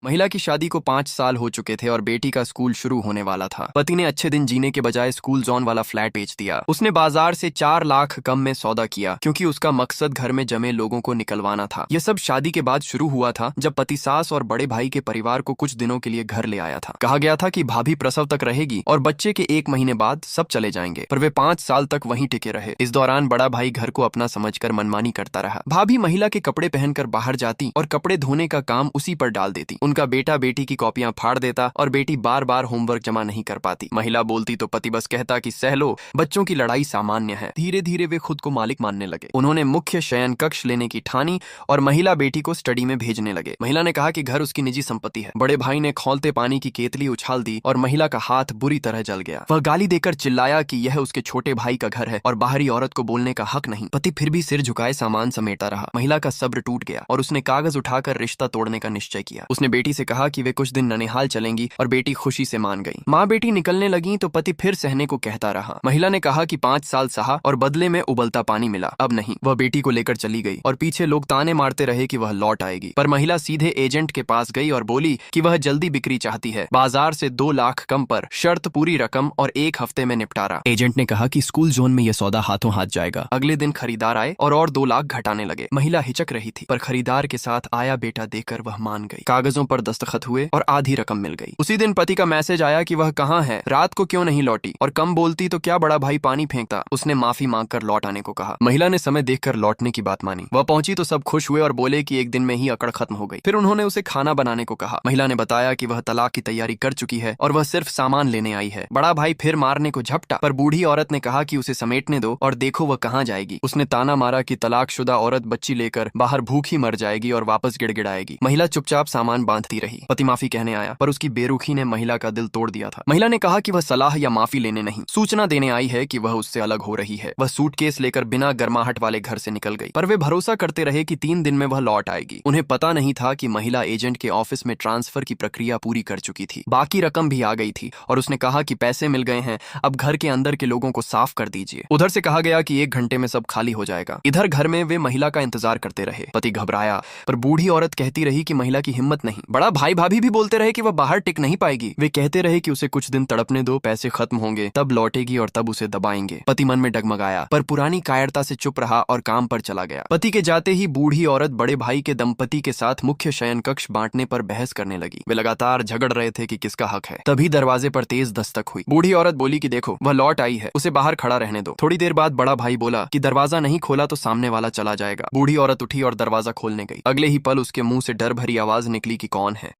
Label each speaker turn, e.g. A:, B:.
A: महिला की शादी को 5 साल हो चुके थे और बेटी का स्कूल शुरू होने वाला था। पति ने अच्छे दिन जीने के बजाय स्कूल जोन वाला फ्लैट बेच दिया। उसने बाजार से 4 लाख कम में सौदा किया क्योंकि उसका मकसद घर में जमे लोगों को निकलवाना था। यह सब शादी के बाद शुरू हुआ था जब पति सास और बड़े भाई के परिवार को कुछ दिनों के लिए घर ले आया था। कहा गया था कि भाभी प्रसव तक रहेगी और बच्चे के 1 महीने बाद सब चले जाएंगे, पर वे 5 साल तक वहीं टिके रहे। इस दौरान बड़ा भाई घर को अपना समझकर मनमानी करता रहा। भाभी महिला के कपड़े पहनकर बाहर जाती और कपड़े धोने का काम उसी पर डाल देती। उनका बेटा बेटी की कॉपियां फाड़ देता और बेटी बार बार होमवर्क जमा नहीं कर पाती। महिला बोलती तो पति बस कहता कि सह लो, बच्चों की लड़ाई सामान्य है। धीरे धीरे वे खुद को मालिक मानने लगे। उन्होंने मुख्य शयन कक्ष लेने की ठानी और महिला बेटी को स्टडी में भेजने लगे। महिला ने कहा कि घर उसकी निजी संपत्ति है। बड़े भाई ने खौलते पानी की केतली उछाल दी और महिला का हाथ बुरी तरह जल गया। वह गाली देकर चिल्लाया कि यह उसके छोटे भाई का घर है और बाहरी औरत को बोलने का हक नहीं। पति फिर भी सिर झुकाए सामान समेटता रहा। महिला का सब्र टूट गया और उसने कागज उठाकर रिश्ता तोड़ने का निश्चय किया। उसने बेटी से कहा कि वे कुछ दिन ननिहाल चलेंगी और बेटी खुशी से मान गई। माँ बेटी निकलने लगी तो पति फिर सहने को कहता रहा। महिला ने कहा कि 5 साल सहा और बदले में उबलता पानी मिला, अब नहीं। वह बेटी को लेकर चली गई और पीछे लोग ताने मारते रहे कि वह लौट आएगी, पर महिला सीधे एजेंट के पास गई और बोली कि वह जल्दी बिक्री चाहती है, बाजार से 2 लाख कम पर, शर्त पूरी रकम और 1 हफ्ते में निपटारा। एजेंट ने कहा कि स्कूल जोन में यह सौदा हाथों हाथ जाएगा। अगले दिन खरीदार आए और 2 लाख घटाने लगे। महिला हिचक रही थी, पर खरीदार के साथ आया बेटा देखकर वह मान गई। कागजों पर दस्तखत हुए और आधी रकम मिल गई। उसी दिन पति का मैसेज आया कि वह कहाँ है, रात को क्यों नहीं लौटी, और कम बोलती तो क्या बड़ा भाई पानी फेंकता। उसने माफी मांगकर लौट आने को कहा। महिला ने समय देखकर लौटने की बात मानी। वह पहुंची तो सब खुश हुए और बोले कि एक दिन में ही अकड़ खत्म हो गई। फिर उन्होंने उसे खाना बनाने को कहा। महिला ने बताया कि वह तलाक की तैयारी कर चुकी है और वह सिर्फ सामान लेने आई है। बड़ा भाई फिर मारने को झपटा, पर बूढ़ी औरत ने कहा कि उसे समेटने दो और देखो वह कहाँ जाएगी। उसने ताना मारा कि तलाकशुदा औरत बच्ची लेकर बाहर भूखी मर जाएगी और वापस गिड़गिड़ाएगी। महिला चुपचाप सामान बांधती रही। पति माफी कहने आया, पर उसकी बेरुखी ने महिला का दिल तोड़ दिया था। महिला ने कहा कि वह सलाह या माफी लेने नहीं, सूचना देने आई है कि वह उससे अलग हो रही है। वह सूटकेस लेकर बिना गर्माहट वाले घर से निकल गई, पर वे भरोसा करते रहे कि 3 दिन में वह लौट आएगी। उन्हें पता नहीं था कि महिला एजेंट के ऑफिस में ट्रांसफर की प्रक्रिया पूरी कर चुकी थी। बाकी रकम भी आ गई थी और उसने कहा कि पैसे मिल गए हैं, अब घर के अंदर के लोगों को साफ कर दीजिए। उधर से कहा गया कि 1 घंटे में सब खाली हो जाएगा। इधर घर में वे महिला का इंतजार करते रहे। पति घबराया, पर बूढ़ी औरत कहती रही कि महिला की हिम्मत नहीं। बड़ा भाई भाभी भी बोलते रहे कि वह बाहर टिक नहीं पाएगी। वे कहते रहे कि उसे कुछ दिन तड़पने दो, पैसे खत्म होंगे, तब लौटेगी और तब उसे दबाएंगे। पति मन में डगमगाया, पर पुरानी कायरता से चुप रहा और काम पर चला गया। पति के जाते ही बूढ़ी औरत बड़े भाई के दंपति के साथ मुख्य शयन कक्ष बांटने पर बहस करने लगी। वे लगातार झगड़ रहे थे कि किसका हक है। तभी दरवाजे पर तेज दस्तक हुई। बूढ़ी औरत बोली कि देखो वह लौट आई है, उसे बाहर खड़ा रहने दो। थोड़ी देर बाद बड़ा भाई बोला कि दरवाजा नहीं खोला तो सामने वाला चला जाएगा। बूढ़ी औरत उठी और दरवाजा खोलने गई। अगले ही पल उसके मुंह से डर भरी आवाज निकली कि कौन है।